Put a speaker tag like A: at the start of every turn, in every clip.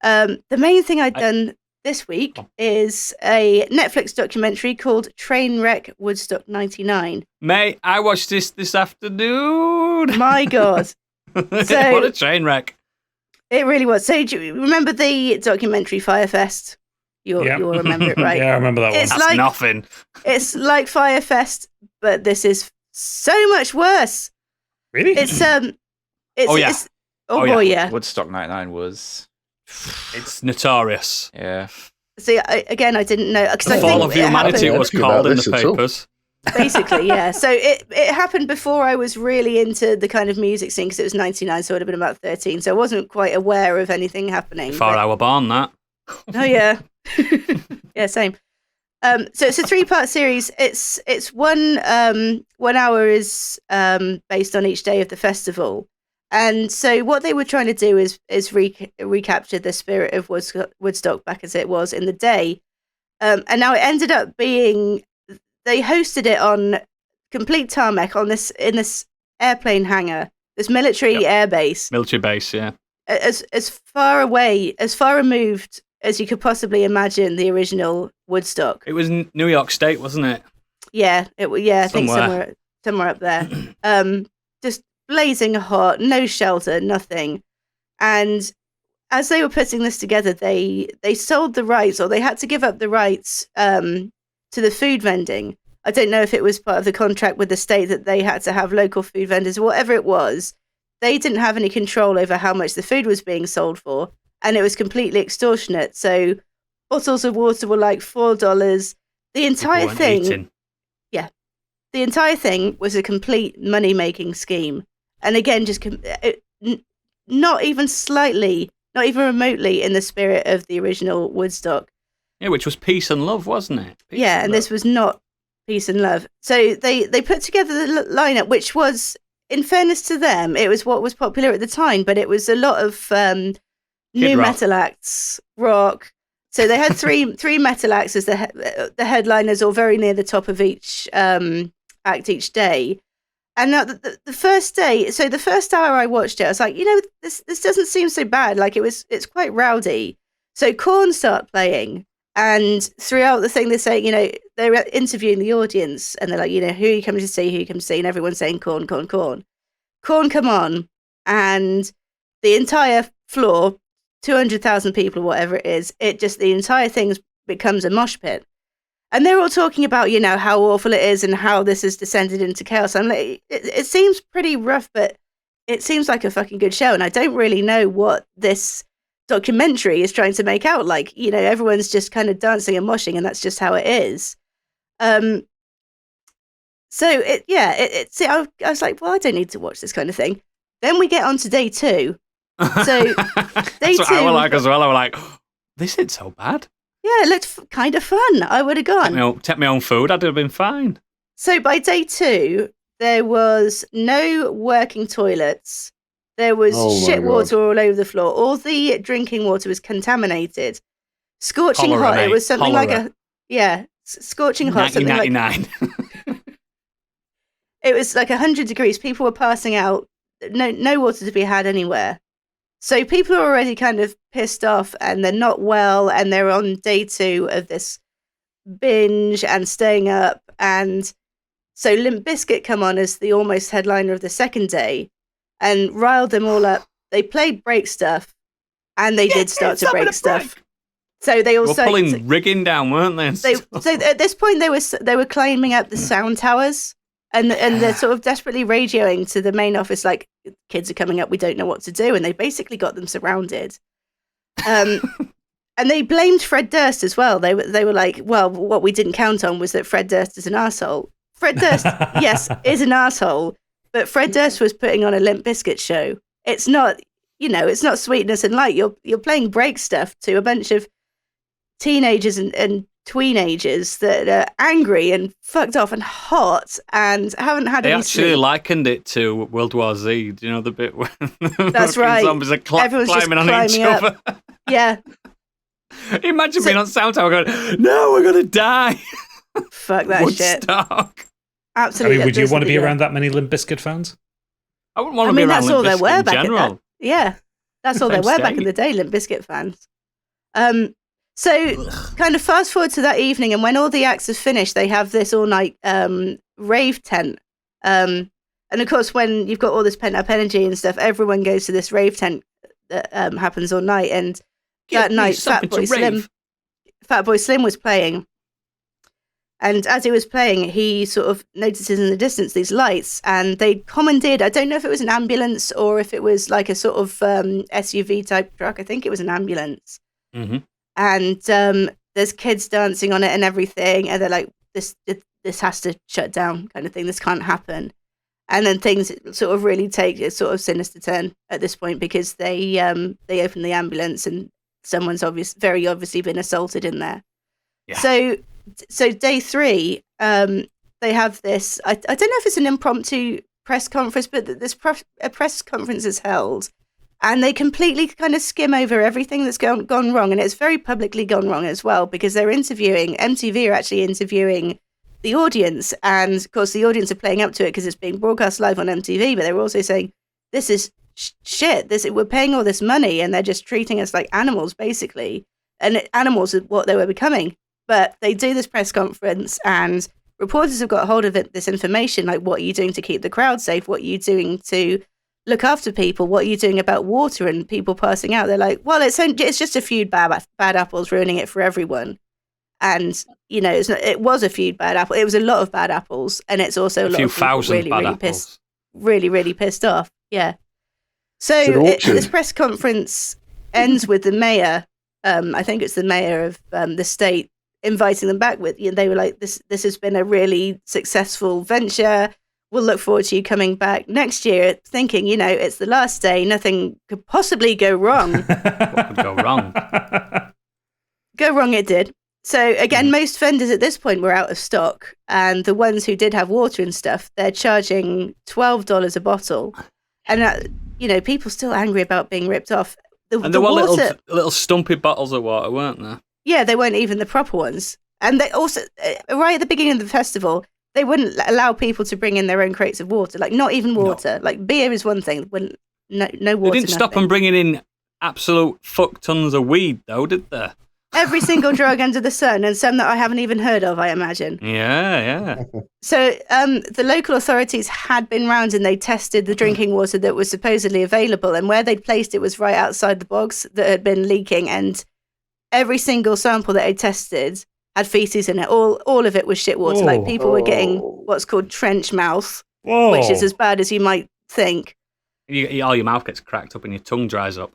A: The main thing I'd done this week is a Netflix documentary called Trainwreck Woodstock 99.
B: Mate, I watched this afternoon.
A: My God. So,
B: what a train wreck.
A: It really was. So do you remember the documentary Firefest? You'll remember it, right?
C: Yeah, I remember that one.
B: That's nothing.
A: It's like Firefest, but this is so much worse.
C: Really?
D: Woodstock 99 was...
B: It's notorious.
D: Yeah.
A: See, I didn't know.
B: The Fall of Humanity it was called in the papers.
A: Basically, yeah. So it happened before I was really into the kind of music scene, because it was 99, so I would have been about 13. So I wasn't quite aware of anything happening.
B: Before I were born, that.
A: Oh, yeah. Yeah, same. So it's a 3-part series. It's 1 hour is based on each day of the festival. And so what they were trying to do is recapture the spirit of Woodstock back as it was in the day. And now it ended up being, they hosted it on complete tarmac in this airplane hangar, this military air base.
B: Military base, yeah.
A: As far away, as far removed as you could possibly imagine the original Woodstock.
B: It was New York State, wasn't it?
A: Yeah, I think somewhere up there. Just blazing hot, no shelter, nothing. And as they were putting this together, they sold the rights, or they had to give up the rights to the food vending. I don't know if it was part of the contract with the state that they had to have local food vendors, whatever it was. They didn't have any control over how much the food was being sold for, and it was completely extortionate. So bottles of water were like $4. The entire thing, the entire thing was a complete money-making scheme. And again, just not even slightly, not even remotely in the spirit of the original Woodstock.
B: Yeah, which was peace and love, wasn't it?
A: This was not peace and love. So they put together the lineup, which was, in fairness to them, it was what was popular at the time, but it was a lot of new metal acts, rock. So they had three metal acts as the headliners, or very near the top of each act each day. And now the first day, so the first hour I watched it, I was like, this doesn't seem so bad. Like it's quite rowdy. So Korn start playing, and throughout the thing they say, they're interviewing the audience, and they're like, who are you coming to see? Who are you coming to see? And everyone's saying Korn, Korn, Korn. Korn come on, and the entire floor, 200,000 people, whatever it is, the entire thing becomes a mosh pit. And they're all talking about, how awful it is and how this has descended into chaos. I'm like, it seems pretty rough, but it seems like a fucking good show. And I don't really know what this documentary is trying to make out like. Everyone's just kind of dancing and moshing, and that's just how it is. I was like, well, I don't need to watch this kind of thing. Then we get on to day 2. So day
B: That's what
A: 2,
B: I were like as well. I was like, this isn't so bad.
A: Yeah, it looked kind of fun. I would have gone.
B: Take my own food, I'd have been fine.
A: So by day 2, there was no working toilets. There was shit water all over the floor. All the drinking water was contaminated. Scorching hot. It was something like scorching hot.
B: 1999.
A: It was like 100 degrees. People were passing out. No water to be had anywhere. So people are already kind of pissed off, and they're not well, and they're on day 2 of this binge and staying up. And so Limp Bizkit come on as the almost headliner of the second day and riled them all up. They played break stuff, and they did start to break stuff. So they also
B: were pulling rigging down, weren't they?
A: So at this point, they were climbing up the sound towers. And they're sort of desperately radioing to the main office, like, kids are coming up, we don't know what to do. And they basically got them surrounded. And they blamed Fred Durst as well. They were like, well, what we didn't count on was that Fred Durst is an arsehole. Fred Durst, yes, is an arsehole. But Fred Durst was putting on a Limp Bizkit show. It's not, it's not sweetness and light. You're playing break stuff to a bunch of teenagers and tweenagers that are angry and fucked off and hot and haven't had any sleep.
B: They actually likened it to World War Z. Do you know the bit where
A: that's right.
B: zombies are
A: everyone's
B: climbing on each
A: up.
B: other?
A: Yeah.
B: Imagine being on sound tower going, no, we're going to die.
A: Fuck that
B: Woodstock.
A: Shit. Absolutely.
C: Would you want to be around that many Limp Bizkit fans?
B: I wouldn't want to be around
A: that's all
B: Limp
A: there
B: Bizkit
A: were
B: in
A: back
B: general.
A: that's all there were back in the day, Limp Bizkit fans. So kind of fast forward to that evening, and when all the acts are finished, they have this all-night rave tent. And of course, when you've got all this pent-up energy and stuff, everyone goes to this rave tent that happens all night. And that night, Fatboy Slim was playing. And as he was playing, he sort of notices in the distance these lights, and they commandeered, I don't know if it was an ambulance or if it was like a sort of SUV type truck. I think it was an ambulance.
B: Mm-hmm.
A: And there's kids dancing on it and everything, and they're like, this has to shut down, kind of thing. This can't happen. And then things sort of really take a sort of sinister turn at this point, because they open the ambulance and someone's very obviously been assaulted in there.
B: Yeah.
A: So day 3, they have this. I don't know if it's an impromptu press conference, but a press conference is held. And they completely kind of skim over everything that's gone wrong. And it's very publicly gone wrong as well, because MTV are actually interviewing the audience. And of course, the audience are playing up to it because it's being broadcast live on MTV. But they're also saying, this is shit. We're paying all this money and they're just treating us like animals, basically. And animals are what they were becoming. But they do this press conference, and reporters have got hold of this information. Like, what are you doing to keep the crowd safe? What are you doing to look after people? What are you doing about water and people passing out? They're like, well, it's just a few bad apples ruining it for everyone. And, you know, it was a few bad apples. It was a lot of bad apples. And it's also a lot of people really pissed off. Yeah. So this press conference ends with the mayor. I think it's the mayor of the state inviting them back with, they were like, this has been a really successful venture. We'll look forward to you coming back next year, thinking, it's the last day. Nothing could possibly go wrong.
B: What could go wrong?
A: Go wrong it did. So again, most vendors at this point were out of stock. And the ones who did have water and stuff, they're charging $12 a bottle. And, people still angry about being ripped off.
B: There were little stumpy bottles of water, weren't there?
A: Yeah, they weren't even the proper ones. And they also, right at the beginning of the festival, they wouldn't allow people to bring in their own crates of water. Like, not even water. No. Like, beer is one thing. No water.
B: They didn't stop them bringing in absolute fuck tons of weed, though, did they?
A: Every single drug under the sun, and some that I haven't even heard of, I imagine.
B: Yeah.
A: So the local authorities had been round and they tested the drinking water that was supposedly available, and where they'd placed it was right outside the bogs that had been leaking, and every single sample that they tested had feces in it. All of it was shit water. Like, people were getting what's called trench mouth, which is as bad as you might think.
B: All your mouth gets cracked up and your tongue dries up.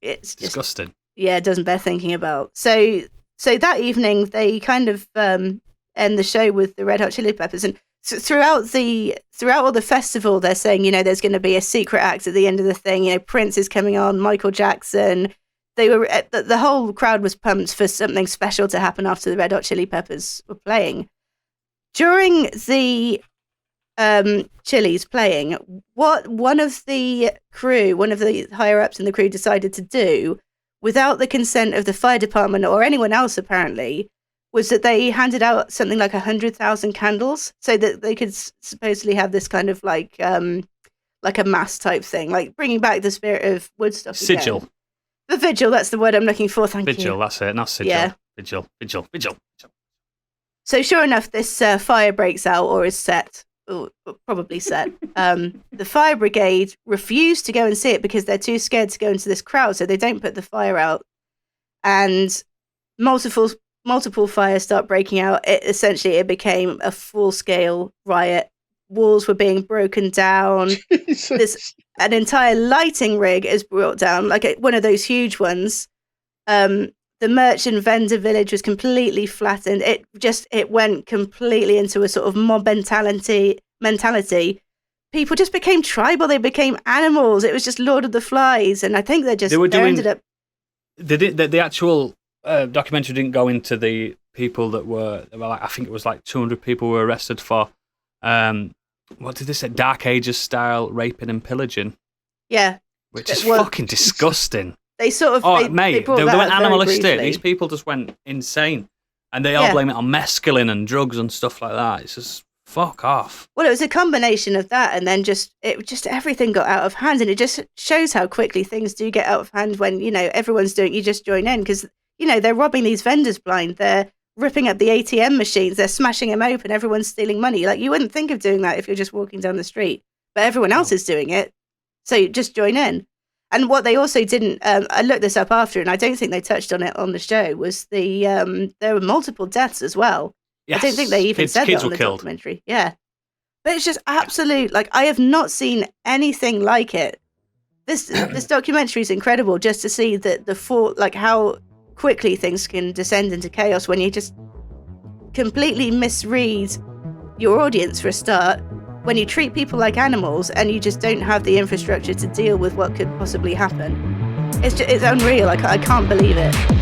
A: It's
B: disgusting.
A: Yeah, it doesn't bear thinking about. So that evening, they kind of end the show with the Red Hot Chili Peppers. And throughout all the festival, they're saying, there's going to be a secret act at the end of the thing. Prince is coming on, Michael Jackson. The whole crowd was pumped for something special to happen after the Red Hot Chili Peppers were playing. During the Chili's playing, what one of the higher ups in the crew decided to do, without the consent of the fire department or anyone else apparently, was that they handed out something like 100,000 candles so that they could supposedly have this kind of like a mass type thing, like bringing back the spirit of Woodstock.
B: Sigil.
A: Again. The vigil, that's the word I'm looking for, thank you.
B: Vigil, that's it, not sigil.
A: Yeah.
B: Vigil.
A: So sure enough, this fire breaks out, or is set, probably set. The fire brigade refuse to go and see it because they're too scared to go into this crowd, so they don't put the fire out. And multiple fires start breaking out. It became a full-scale riot. Walls were being broken down. An entire lighting rig is brought down, like one of those huge ones. The merchant vendor village was completely flattened. It went completely into a sort of mob mentality. People just became tribal. They became animals. It was just Lord of the Flies, and I think ended up.
B: The actual documentary didn't go into the people that were like, I think it was like 200 people were arrested for. What did they say? Dark Ages style raping and pillaging.
A: Yeah.
B: Which is fucking disgusting.
A: They sort of...
B: they went animalistic. These people just went insane. And they all blame it on mescaline and drugs and stuff like that. It's just, fuck off.
A: Well, it was a combination of that, and then everything got out of hand, and it just shows how quickly things do get out of hand when, everyone's doing it, you just join in, because they're robbing these vendors blind. They're ripping up the ATM machines. They're smashing them open. Everyone's stealing money. Like, you wouldn't think of doing that if you're just walking down the street, but everyone else is doing it. So just join in. And what they also didn't, I looked this up after, and I don't think they touched on it on the show, was there were multiple deaths as well.
B: Yes.
A: I don't think they even said that on the documentary. Yeah. But it's just absolute, like, I have not seen anything like it. This documentary is incredible, just to see how quickly things can descend into chaos when you just completely misread your audience for a start, when you treat people like animals and you just don't have the infrastructure to deal with what could possibly happen. It's unreal. I can't believe it.